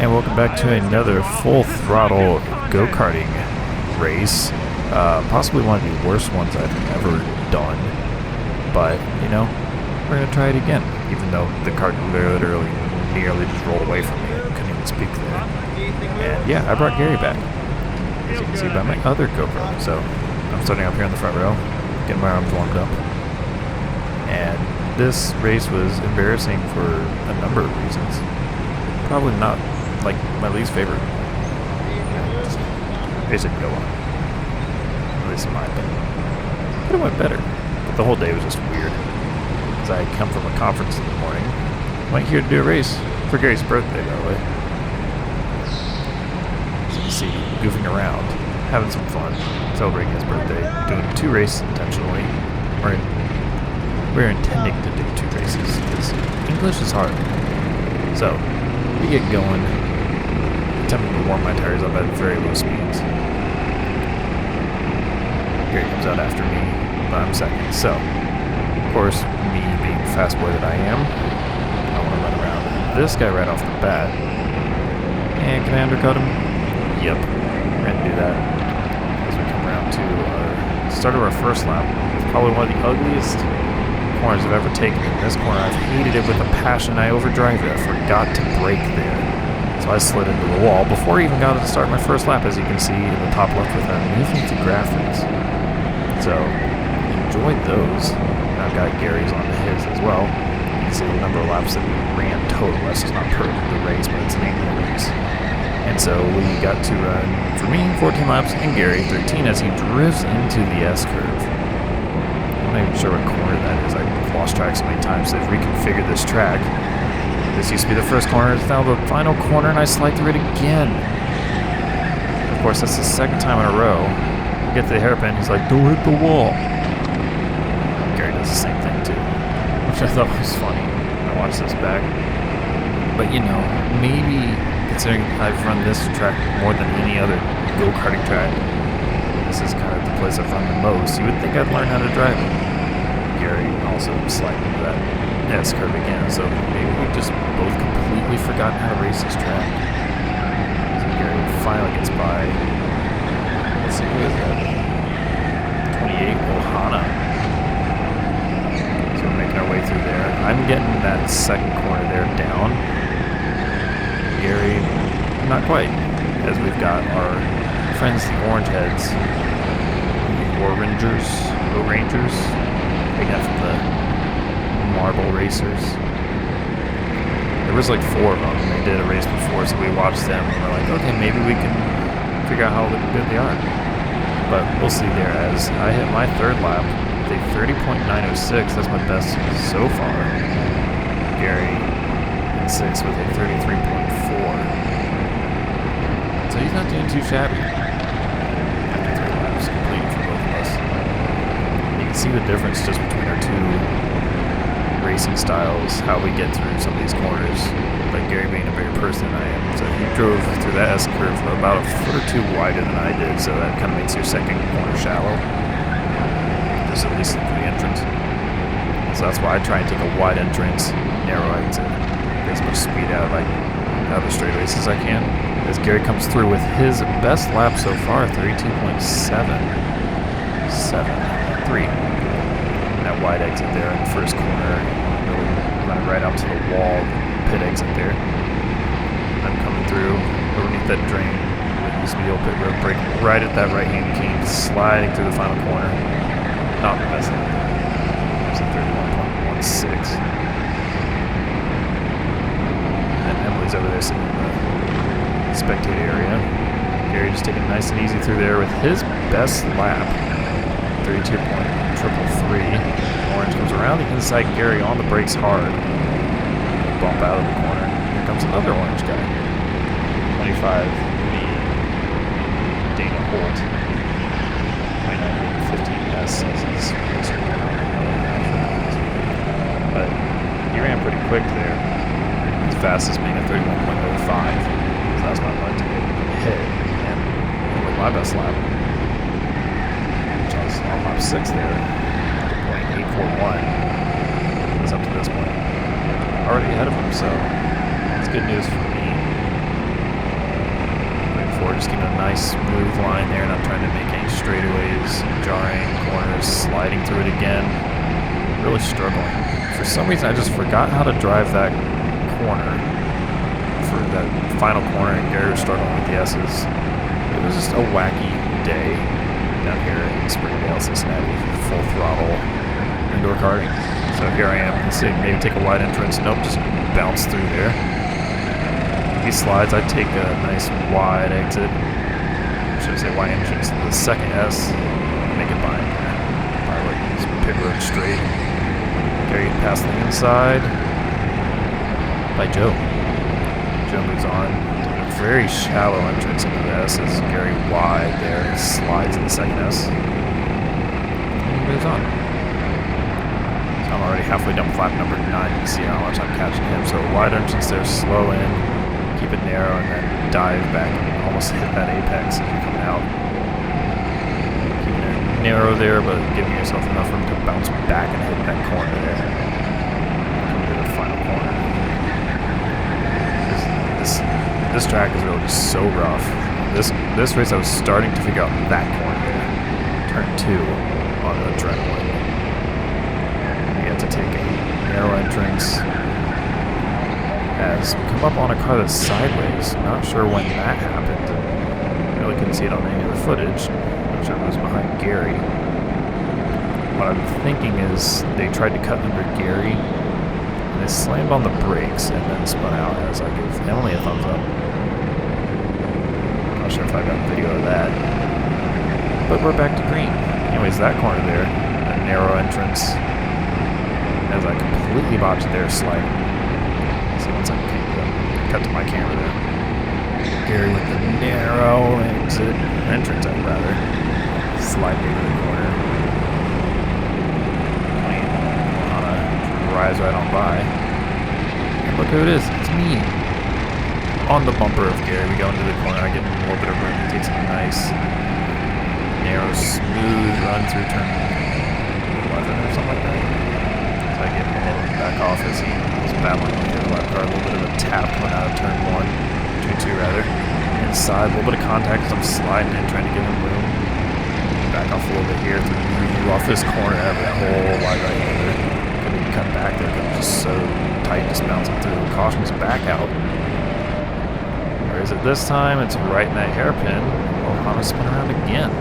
And welcome back to another full throttle go-karting race. Possibly one of the worst ones I've ever done. But, you know, we're going to try it again. Even though the cart literally nearly just rolled away from me. I couldn't even speak there. And yeah, I brought Garry back. As you can see by my other GoPro. So, I'm starting up here in the front row. Getting my arms warmed up. And this race was embarrassing for a number of reasons. Probably not like my least favorite. It didn't go well. At least in my opinion. But it went better. But the whole day was just weird. Because I come from a conference in the morning. Went here to do a race for Garry's birthday, by the way. As you can see, goofing around, having some fun, celebrating his birthday, doing 2 races intentionally. We're intending to do 2 races because English is hard. So, we get going. Attempting to warm my tires up at very low speeds. Garry comes out after me, but I'm second. So, of course, me being the fast boy that I am, I want to run around this guy right off the bat. And can I undercut him? Yep. We're going to do that as we come around to our start of our first lap. It's probably one of the ugliest corners I've ever taken. In this corner, I've hated it with a passion. I overdrive it. I forgot to brake there. So I slid into the wall before I even got to start my first lap, as you can see in the top left with that nifty graphics. So, enjoy those. And I've got Garry's on his as well. You can see the number of laps that we ran total. That's just not per the race, but it's the name of the race. And so we got to run, for me, 14 laps, and Garry 13 as he drifts into the S-curve. I'm not even sure what corner that is. I've lost track so many times to reconfigure this track. This used to be the first corner, it's now the final corner, and I slide through it again. Of course, that's the second time in a row. I get to the hairpin, he's like, "Don't hit the wall." Garry does the same thing too, which I thought was funny. I watched this back. But you know, maybe considering I've run this track more than any other go-karting track, this is kind of the place I've run the most, you would think I'd learn how to drive it. Garry also sliding into that S-curve again, so maybe we just both completely forgotten how to race this track. So Garry finally gets by. Let's see, who is that? 28, Ohana. So we're making our way through there. I'm getting that second corner there down. Garry, not quite, as we've got our friends, the Orange Heads, the Rangers, taking that from the Marble Racers. There was like 4 of them, and they did a race before, so we watched them, and we're like, okay, maybe we can figure out how good they are. But we'll see there, as I hit my 3rd lap with a 30.906, that's my best so far. Garry in 6th with a 33.4. So he's not doing too shabby. After 3 laps completed for both of us. You can see the difference just between our 2 racing styles, how we get through some of these corners. Like Garry being a bigger person than I am, so he drove through that S-curve about a foot or 2 wider than I did, so that kind of makes your second corner shallow, just at least for the entrance. So that's why I try and take a wide entrance, narrow exit, get as much speed out of the straight races as I can. As Garry comes through with his best lap so far, 32.773. That wide exit there in the first corner, really running right up to the wall, pit exit there. I'm coming through underneath that drain that used to be old pit road, brake right at that right-hand kink, sliding through the final corner. Not the best lap there. It's a 31.16. And Emily's over there sitting in the spectator area. Garry just taking it nice and easy through there with his best lap, 32.333. Orange comes around the inside, Garry on the brakes hard. Bump out of the corner. Here comes another orange guy. 25, me, Dana Holt. 29, 15S is but he ran pretty quick there. His fastest being a 31.05. So that's what I wanted to get hit. And with my best lap, which I was on lap 6 there, 0.841 is up to this point. Already ahead of him, so it's good news for me. just keeping a nice smooth line there, not trying to make any straightaways, jarring corners, sliding through it again. Really struggling. For some reason, I just forgot how to drive that corner for that final corner, and Garry was struggling with the S's. It was just a wacky day down here in Springdale, Cincinnati, full throttle indoor karting. So here I am, let's see, maybe take a wide entrance. Nope, just bounce through there. These slides, I take a nice wide exit. Should I say wide entrance to the second S. Make it by there. Probably like this pit road straight. Garry past the inside by Joe. Joe moves on to a very shallow entrance into the S as Garry wide there. He slides in the second S. And he moves on. So I'm already halfway down lap number 9. You can see how much I'm catching him. So wide entrance there, slow in, keep it narrow, and then dive back and almost hit that apex as you're coming out. Keeping it narrow there, but giving yourself enough room to bounce back and hit that corner there. Coming to the final corner. This track is really just so rough. This race I was starting to figure out that corner there. Turn 2 on the adrenaline. You have to take a narrow entrance as we come up on a car that's sideways. Not sure when that happened. Really couldn't see it on any of the footage. Not sure if it was behind Garry. What I'm thinking is they tried to cut under Garry and they slammed on the brakes and then spun out as I give Emily a thumbs up. Not sure if I got video of that. But we're back to green. Anyways, that corner there, a narrow entrance, as I completely botched their sliding. See, once I cut to my camera there. Garry with the narrow entrance, I'd rather. Slide into the corner. Rise right on by. And look who it is. It's me. On the bumper of Garry, we go into the corner. I get a little bit of room. He takes a nice, narrow, smooth run through turn 11 or something like that. So I get him a little back off as he was battling with the left car. A little bit of a tap coming out of turn 2 rather. Inside, a little bit of contact as I'm sliding in, trying to give him room. Back off a little bit here through the preview off this corner. I have that whole wide right hander. Couldn't cut back there because it was just so tight, just bouncing through. Caution's back out. Or is it this time? It's right in that hairpin. Well, Honda's spin around again.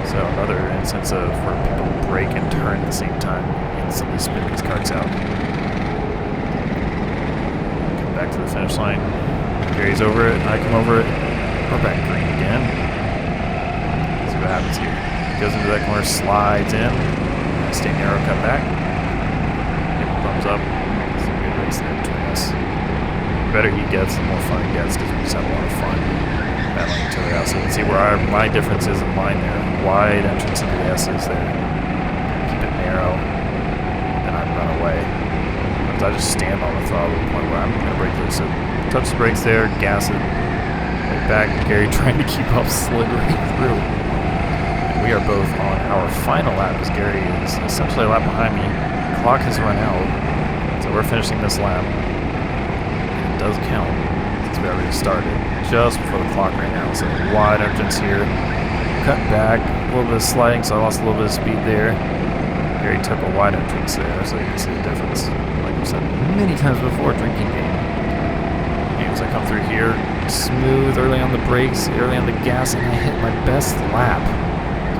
So another instance of where people brake and turn at the same time, instantly spin these karts out. Come back to the finish line. Garry's over it, I come over it. We're back green again. Let's see what happens here. Goes into that corner, slides in. Stay narrow, cut back. Give him a thumbs up. It's a good race there between us. The better he gets, the more fun he gets, because we just have a lot of fun battling each other out. So you can see where my difference is in mine there. Wide entrance into the S's there. Keep it narrow. Then I run away. Sometimes I just stand on the throttle to the point where I'm going to break through. So touch the brakes there, gas it. Right back. Garry trying to keep up, slid right through. We are both on our final lap as Garry is essentially a lap behind me. The clock has run out, so we're finishing this lap. It does count since we already started, just before the clock ran out. So wide entrance here, cut back, a little bit of sliding, so I lost a little bit of speed there. Garry took a wide entrance there, so you can see the difference. Like we said many times before, drinking game. As I come through here, smooth early on the brakes, early on the gas, and I hit my best lap.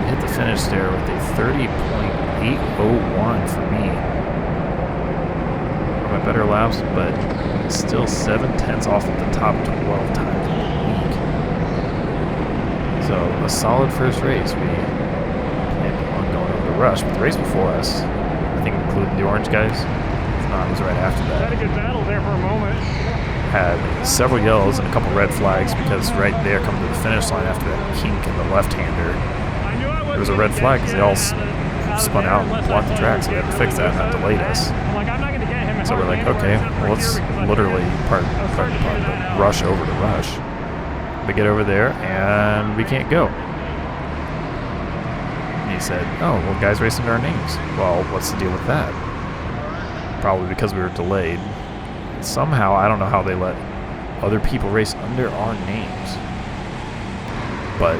Hit the finish there with a 30.801 for me. One of my better laps, but still 7/10 off at the top 12 times in the week. So a solid first race. We planned on going over the rush, but the race before us, I think including the orange guys, it was right after that. Had a good battle there for a moment. Had several yellows and a couple red flags because right there coming to the finish line after that kink in the left-hander, there was a red flag because they all spun out and blocked the track, so we had to fix that, and that delayed us. So we're like, okay, well, let's literally rush over to rush. We get over there, and we can't go. And he said, oh, well, guys racing our names. Well, what's the deal with that? Probably because we were delayed. Somehow, I don't know how they let other people race under our names. But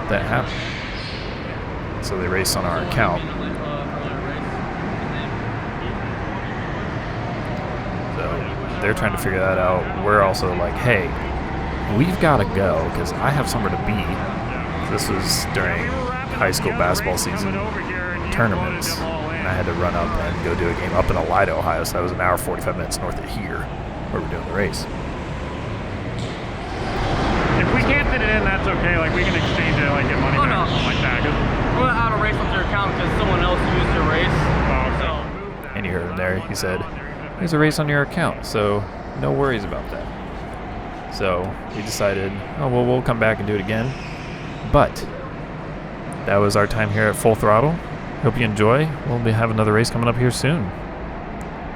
that happened. So they race on our account. So they're trying to figure that out. We're also like, hey, we've got to go because I have somewhere to be. This was during high school basketball season tournaments, and I had to run up and go do a game up in Elida, Ohio. So that was an hour 45 minutes north of here, where we're doing the race. If we can't fit it in, that's okay. Like, we can exchange it, like, get money back or something like that. We're out of race with your account because someone else used your race. And you heard him there. He said, there's a race on your account, so no worries about that. So we decided, oh, well, we'll come back and do it again. But that was our time here at Full Throttle. Hope you enjoy. We'll have another race coming up here soon.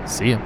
See ya.